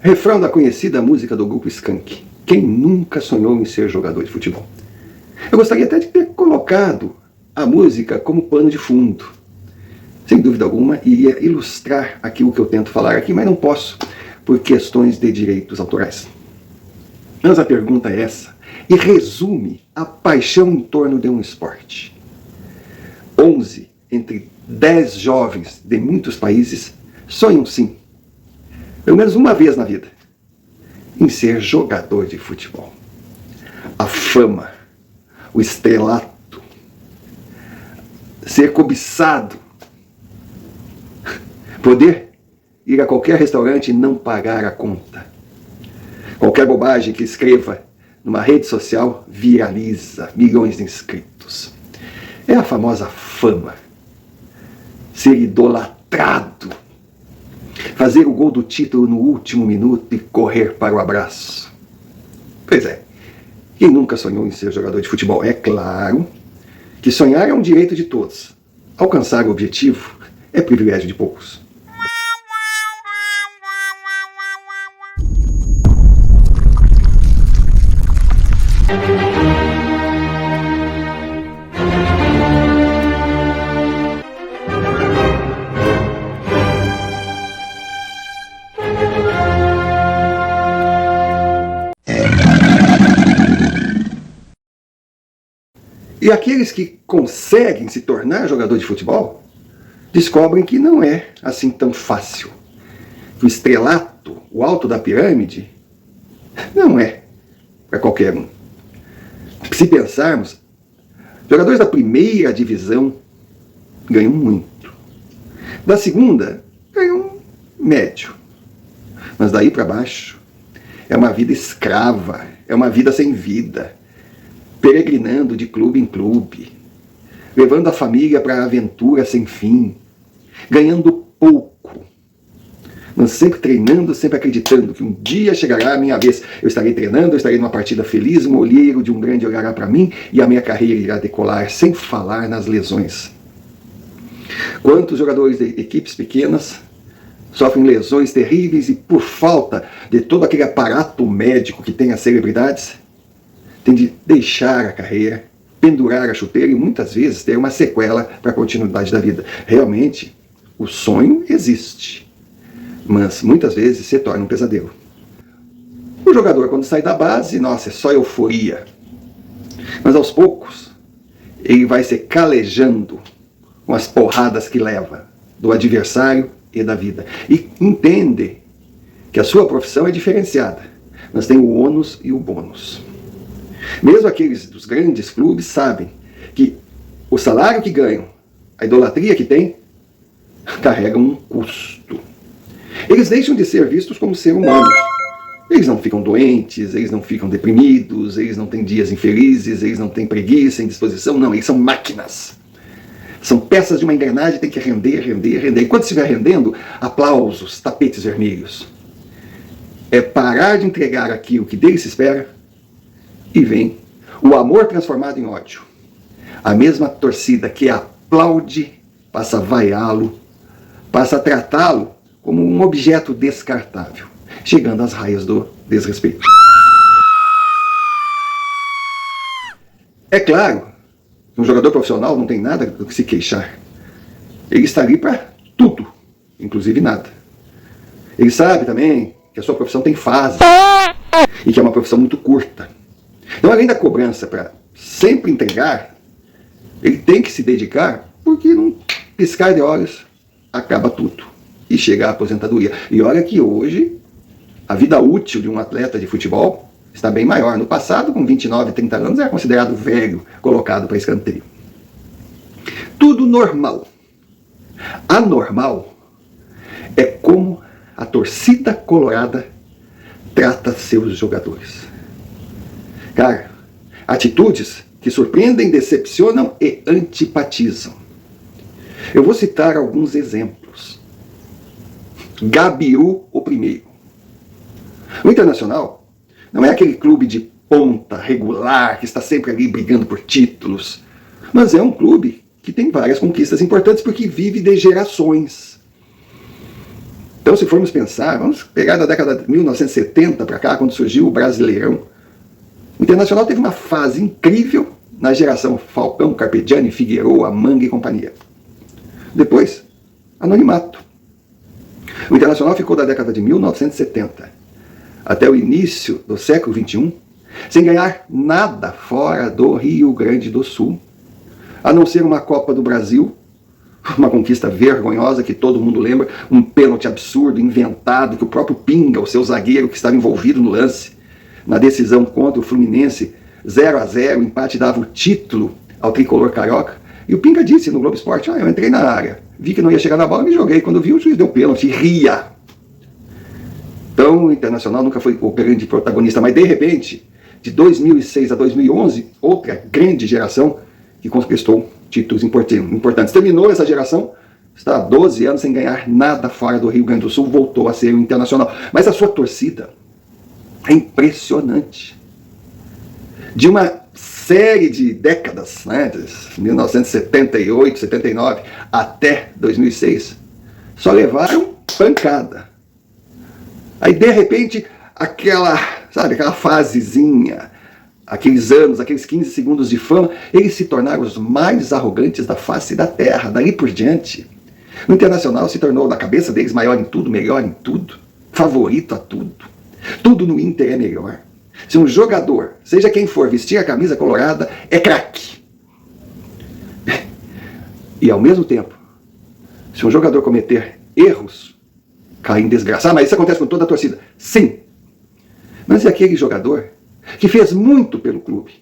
Refrão da conhecida música do grupo Skank. Quem nunca sonhou em ser jogador de futebol? Eu gostaria até de ter colocado a música como pano de fundo. Sem dúvida alguma, iria ilustrar aquilo que eu tento falar aqui, mas não posso, por questões de direitos autorais. Mas a pergunta é essa, e resume a paixão em torno de um esporte. 11 entre 10 jovens de muitos países sonham sim, pelo menos uma vez na vida, em ser jogador de futebol. A fama, o estrelato, ser cobiçado, poder ir a qualquer restaurante e não pagar a conta. Qualquer bobagem que escreva numa rede social viraliza milhões de inscritos. É a famosa fama. Ser idolatrado. Fazer o gol do título no último minuto e correr para o abraço. Pois é, quem nunca sonhou em ser jogador de futebol? É claro que sonhar é um direito de todos. Alcançar o objetivo é privilégio de poucos. E aqueles que conseguem se tornar jogador de futebol descobrem que não é assim tão fácil. O estrelato, o alto da pirâmide, não é para qualquer um. Se pensarmos, jogadores da primeira divisão ganham muito. Da segunda, ganham médio. Mas daí para baixo, é uma vida escrava, é uma vida sem vida. Peregrinando de clube em clube, levando a família para a aventura sem fim, ganhando pouco, mas sempre treinando, sempre acreditando que um dia chegará a minha vez. Eu estarei treinando, eu estarei numa partida feliz, um olheiro de um grande olhará para mim e a minha carreira irá decolar, sem falar nas lesões. Quantos jogadores de equipes pequenas sofrem lesões terríveis e por falta de todo aquele aparato médico que tem as celebridades, tem de deixar a carreira, pendurar a chuteira e muitas vezes ter uma sequela para a continuidade da vida. Realmente, o sonho existe, mas muitas vezes se torna um pesadelo. O jogador, quando sai da base, nossa, é só euforia. Mas aos poucos, ele vai se calejando com as porradas que leva do adversário e da vida. E entende que a sua profissão é diferenciada, mas tem o ônus e o bônus. Mesmo aqueles dos grandes clubes sabem que o salário que ganham, a idolatria que têm, carregam um custo. Eles deixam de ser vistos como seres humanos. Eles não ficam doentes, eles não ficam deprimidos, eles não têm dias infelizes, eles não têm preguiça, indisposição, não, eles são máquinas. São peças de uma engrenagem, tem que render, render, render. E quando estiver rendendo, aplausos, tapetes vermelhos. É parar de entregar aquilo que dele se espera e vem o amor transformado em ódio. A mesma torcida que aplaude passa a vaiá-lo, passa a tratá-lo como um objeto descartável, chegando às raias do desrespeito. É claro, um jogador profissional não tem nada do que se queixar. Ele está ali para tudo, inclusive nada. Ele sabe também que a sua profissão tem fase e que é uma profissão muito curta. Então, além da cobrança para sempre entregar, ele tem que se dedicar, porque num piscar de olhos acaba tudo e chega à aposentadoria. E olha que hoje a vida útil de um atleta de futebol está bem maior. No passado, com 29, 30 anos, era considerado velho, colocado para escanteio. Tudo normal. Anormal é como a torcida colorada trata seus jogadores. Cara, atitudes que surpreendem, decepcionam e antipatizam. Eu vou citar alguns exemplos. Gabiru, o primeiro. O Internacional não é aquele clube de ponta regular que está sempre ali brigando por títulos, mas é um clube que tem várias conquistas importantes porque vive de gerações. Então, se formos pensar, vamos pegar da década de 1970 para cá, quando surgiu o Brasileirão. O Internacional teve uma fase incrível na geração Falcão, Carpegiani, Figueroa, Manga e companhia. Depois, anonimato. O Internacional ficou da década de 1970 até o início do século XXI sem ganhar nada fora do Rio Grande do Sul, a não ser uma Copa do Brasil, uma conquista vergonhosa que todo mundo lembra, um pênalti absurdo, inventado, que o próprio Pinga, o seu zagueiro que estava envolvido no lance, na decisão contra o Fluminense, 0-0, o empate dava o título ao tricolor carioca, e o Pinga disse no Globo Esporte, eu entrei na área, vi que não ia chegar na bola, me joguei, quando vi o juiz deu pênalti, ria. Então o Internacional nunca foi o grande protagonista, mas de repente, de 2006 a 2011, outra grande geração que conquistou títulos importantes. Terminou essa geração, está há 12 anos sem ganhar nada fora do Rio Grande do Sul, voltou a ser o Internacional. Mas a sua torcida é impressionante. De uma série de décadas, né, de 1978, 79 até 2006, só levaram pancada. Aí de repente, aquela fasezinha, aqueles anos, aqueles 15 segundos de fama, eles se tornaram os mais arrogantes da face da terra. Dali por diante, o Internacional se tornou, na cabeça deles, maior em tudo, melhor em tudo, favorito a tudo. Tudo no Inter é melhor. Se um jogador, seja quem for, vestir a camisa colorada, é craque. E ao mesmo tempo, se um jogador cometer erros, cai em desgraça. Mas isso acontece com toda a torcida. Sim. Mas é aquele jogador que fez muito pelo clube,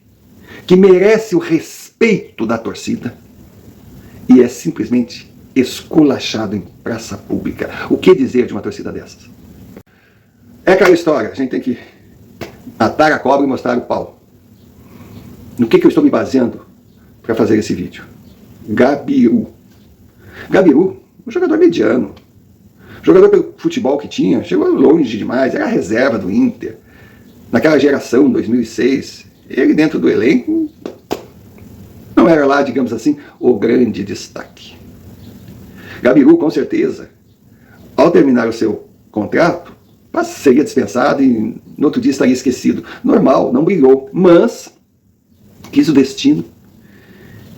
que merece o respeito da torcida e é simplesmente esculachado em praça pública. O que dizer de uma torcida dessas? É aquela história, a gente tem que atar a cobra e mostrar o pau. No que eu estou me baseando para fazer esse vídeo? Gabiru. Gabiru, um jogador mediano. Jogador pelo futebol que tinha, chegou longe demais, era a reserva do Inter. Naquela geração, 2006, ele dentro do elenco não era lá, digamos assim, o grande destaque. Gabiru, com certeza, ao terminar o seu contrato, seria dispensado e no outro dia estaria esquecido. Normal, não brilhou, mas quis o destino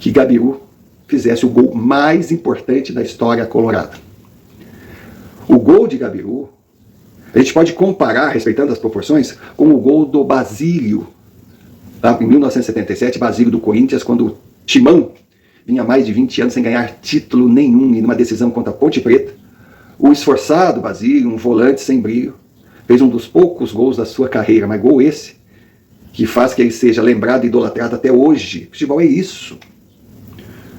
que Gabiru fizesse o gol mais importante da história colorada. O gol de Gabiru, a gente pode comparar, respeitando as proporções, com o gol do Basílio, tá? Em 1977, Basílio do Corinthians, quando o Timão vinha mais de 20 anos sem ganhar título nenhum, e numa decisão contra a Ponte Preta, o esforçado Basílio, um volante sem brilho, fez um dos poucos gols da sua carreira, mas gol esse, que faz que ele seja lembrado e idolatrado até hoje. Futebol é isso.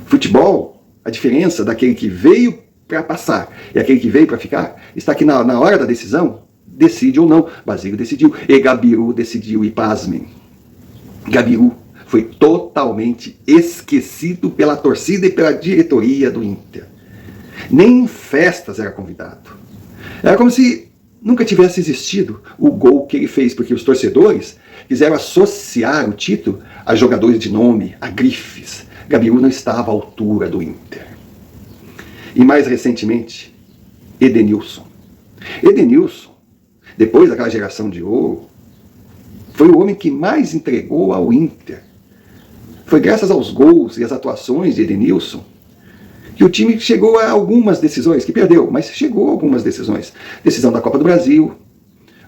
Futebol, a diferença daquele que veio para passar e aquele que veio para ficar, está que na hora da decisão, decide ou não. Basílio decidiu, e Gabiru decidiu, e pasmem, Gabiru foi totalmente esquecido pela torcida e pela diretoria do Inter. Nem em festas era convidado. Era como se nunca tivesse existido o gol que ele fez, porque os torcedores quiseram associar o título a jogadores de nome, a grifes. Gabiru não estava à altura do Inter. E mais recentemente, Edenilson. Edenilson, depois daquela geração de ouro, foi o homem que mais entregou ao Inter. Foi graças aos gols e às atuações de Edenilson que o time chegou a algumas decisões, que perdeu, mas chegou a algumas decisões. Decisão da Copa do Brasil,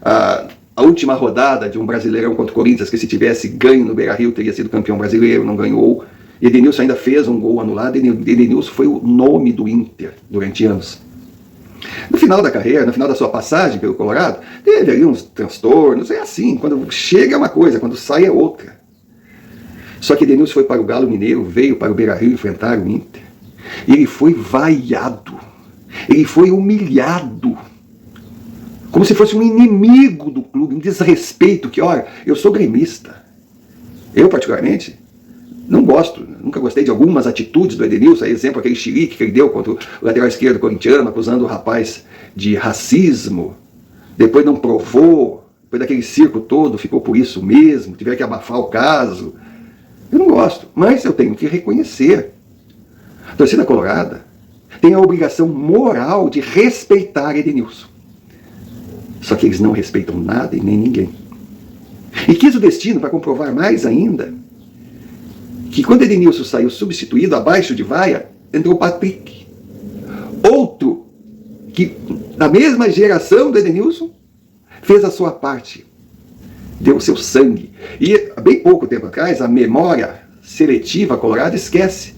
a última rodada de um Brasileirão contra o Corinthians, que se tivesse ganho no Beira-Rio teria sido campeão brasileiro, não ganhou. Edenilson ainda fez um gol anulado. Edenilson foi o nome do Inter durante anos. No final da carreira, no final da sua passagem pelo Colorado, teve ali uns transtornos, é assim, quando chega é uma coisa, quando sai é outra. Só que Edenilson foi para o Galo Mineiro, veio para o Beira-Rio enfrentar o Inter. Ele foi vaiado, ele foi humilhado, como se fosse um inimigo do clube, um desrespeito, que, olha, eu sou gremista. Eu, particularmente, não gosto, nunca gostei de algumas atitudes do Edenilson, exemplo, aquele chilique que ele deu contra o lateral esquerdo corintiano, acusando o rapaz de racismo, depois não provou, depois daquele circo todo, ficou por isso mesmo, tiveram que abafar o caso. Eu não gosto, mas eu tenho que reconhecer. A torcida colorada têm a obrigação moral de respeitar Edenilson. Só que eles não respeitam nada e nem ninguém. E quis o destino para comprovar mais ainda que quando Edenilson saiu substituído, abaixo de Vaia, entrou o Patrick. Outro que, da mesma geração do Edenilson, fez a sua parte, deu o seu sangue. E, há bem pouco tempo atrás, a memória seletiva colorada esquece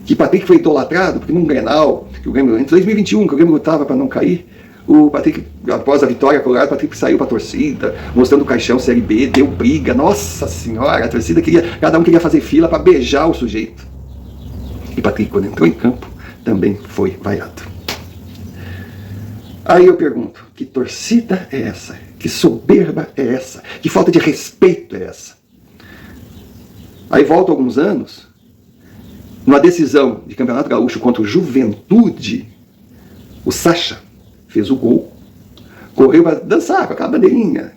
que Patrick foi idolatrado, porque num Grenal, que o Grêmio, em 2021, que o Grêmio lutava para não cair, o Patrick, após a vitória colorada, o Patrick saiu para a torcida, mostrando o caixão Série B, deu briga, nossa senhora, a torcida queria, cada um queria fazer fila para beijar o sujeito. E Patrick, quando entrou em campo, também foi vaiado. Aí eu pergunto, que torcida é essa? Que soberba é essa? Que falta de respeito é essa? Aí volto alguns anos, numa decisão de Campeonato Gaúcho contra o Juventude, o Sacha fez o gol, correu para dançar com aquela bandeirinha,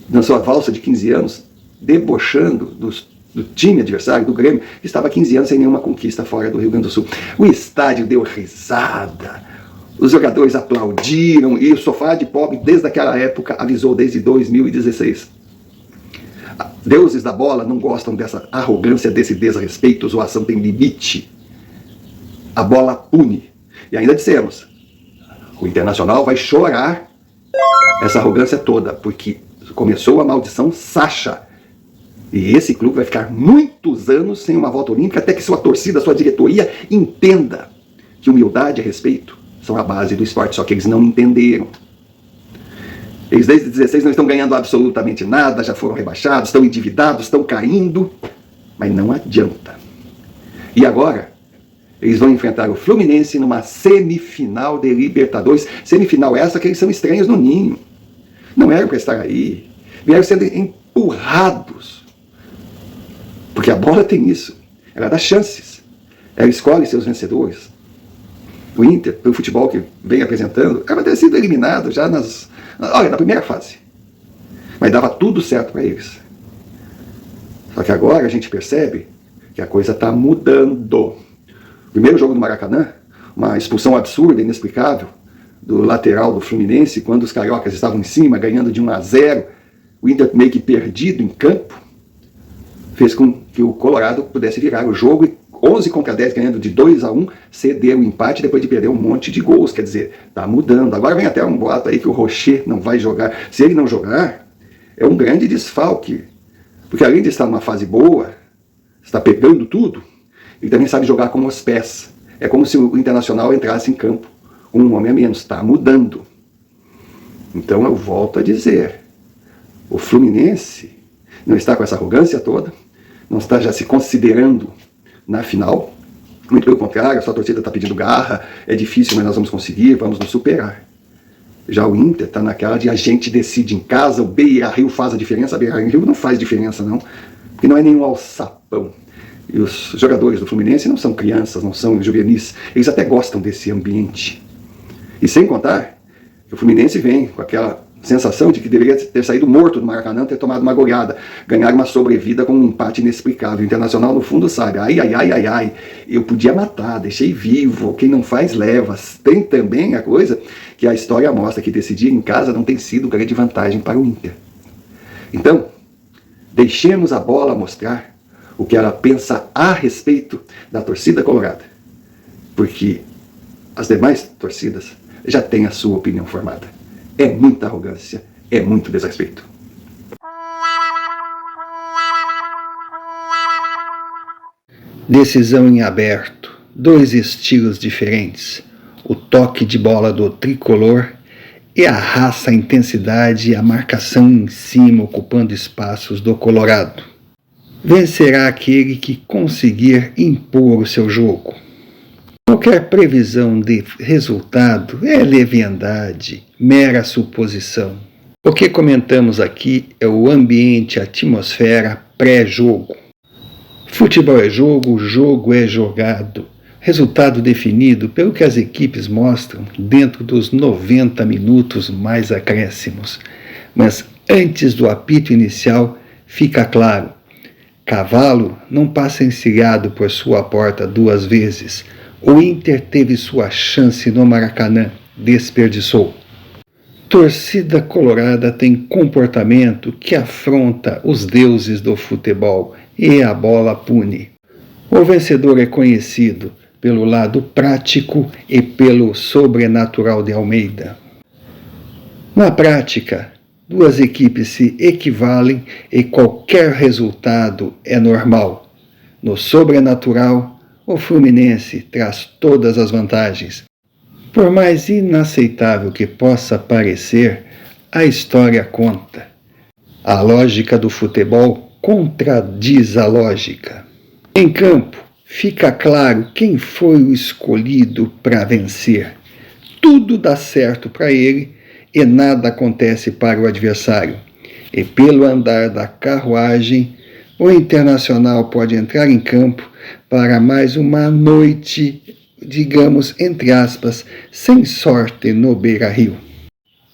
dançou a valsa de 15 anos, debochando do time adversário, do Grêmio, que estava há 15 anos sem nenhuma conquista fora do Rio Grande do Sul. O estádio deu risada, os jogadores aplaudiram, e o Sofá de Pobre, desde aquela época, avisou desde 2016. Deuses da bola não gostam dessa arrogância, desse desrespeito, zoação tem limite. A bola pune. E ainda dissemos, o Internacional vai chorar essa arrogância toda, porque começou a maldição Sacha. E esse clube vai ficar muitos anos sem uma volta olímpica, até que sua torcida, sua diretoria entenda que humildade e respeito são a base do esporte, só que eles não entenderam. Eles desde 2016 não estão ganhando absolutamente nada, já foram rebaixados, estão endividados, estão caindo, mas não adianta. E agora, eles vão enfrentar o Fluminense numa semifinal de Libertadores. Semifinal essa que eles são estranhos no ninho. Não eram para estar aí. Vieram sendo empurrados. Porque a bola tem isso. Ela dá chances. Ela escolhe seus vencedores. O Inter, pelo futebol que vem apresentando, era ter sido eliminado já na primeira fase. Mas dava tudo certo para eles. Só que agora a gente percebe que a coisa está mudando. Primeiro jogo do Maracanã, uma expulsão absurda, inexplicável, do lateral do Fluminense, quando os cariocas estavam em cima, ganhando de 1-0, o Inter meio que perdido em campo, fez com que o Colorado pudesse virar o jogo e 11-10, ganhando de 2-1, ceder o empate depois de perder um monte de gols. Quer dizer, está mudando. Agora vem até um boato aí que o Rocher não vai jogar. Se ele não jogar, é um grande desfalque. Porque além de estar numa fase boa, está pegando tudo, ele também sabe jogar com os pés. É como se o Internacional entrasse em campo com um homem a menos. Está mudando. Então eu volto a dizer, o Fluminense não está com essa arrogância toda, não está já se considerando na final. Muito pelo contrário, a sua torcida está pedindo garra, é difícil, mas nós vamos conseguir, vamos nos superar. Já o Inter está naquela de a gente decide em casa, o Beira-Rio faz a diferença. A Beira-Rio não faz diferença não, porque não é nenhum alçapão. E os jogadores do Fluminense não são crianças, não são juvenis, eles até gostam desse ambiente. E sem contar que o Fluminense vem com aquela sensação de que deveria ter saído morto do Maracanã, ter tomado uma goleada, ganhar uma sobrevida com um empate inexplicável. O Internacional, no fundo, sabe, ai, eu podia matar, deixei vivo, quem não faz, leva. Tem também a coisa que a história mostra, que decidir em casa não tem sido grande vantagem para o Inter. Então, deixemos a bola mostrar o que ela pensa a respeito da torcida colorada, porque as demais torcidas já têm a sua opinião formada. É muita arrogância, é muito desrespeito. Decisão em aberto, dois estilos diferentes, o toque de bola do tricolor e a raça, a intensidade e a marcação em cima ocupando espaços do Colorado. Vencerá aquele que conseguir impor o seu jogo. Qualquer previsão de resultado é leviandade, mera suposição. O que comentamos aqui é o ambiente, a atmosfera pré-jogo. Futebol é jogo, jogo é jogado. Resultado definido pelo que as equipes mostram dentro dos 90 minutos mais acréscimos. Mas antes do apito inicial, fica claro, cavalo não passa encilhado por sua porta 2 vezes. O Inter teve sua chance no Maracanã, desperdiçou. Torcida colorada tem comportamento que afronta os deuses do futebol e a bola pune. O vencedor é conhecido pelo lado prático e pelo sobrenatural de Almeida. Na prática, duas equipes se equivalem e qualquer resultado é normal. No sobrenatural, o Fluminense traz todas as vantagens. Por mais inaceitável que possa parecer, a história conta. A lógica do futebol contradiz a lógica. Em campo, fica claro quem foi o escolhido para vencer. Tudo dá certo para ele e nada acontece para o adversário. E pelo andar da carruagem, o Internacional pode entrar em campo para mais uma noite, digamos, entre aspas, sem sorte no Beira-Rio.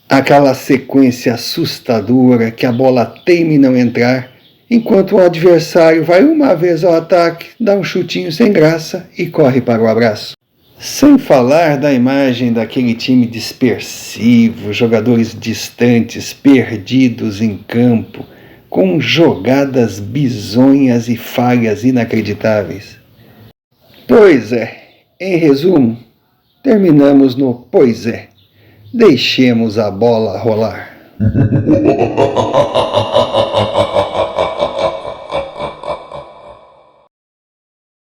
Aquela sequência assustadora que a bola teima em não entrar, enquanto o adversário vai uma vez ao ataque, dá um chutinho sem graça e corre para o abraço. Sem falar da imagem daquele time dispersivo, jogadores distantes, perdidos em campo, com jogadas bizonhas e falhas inacreditáveis. Pois é, em resumo, terminamos no pois é. Deixemos a bola rolar.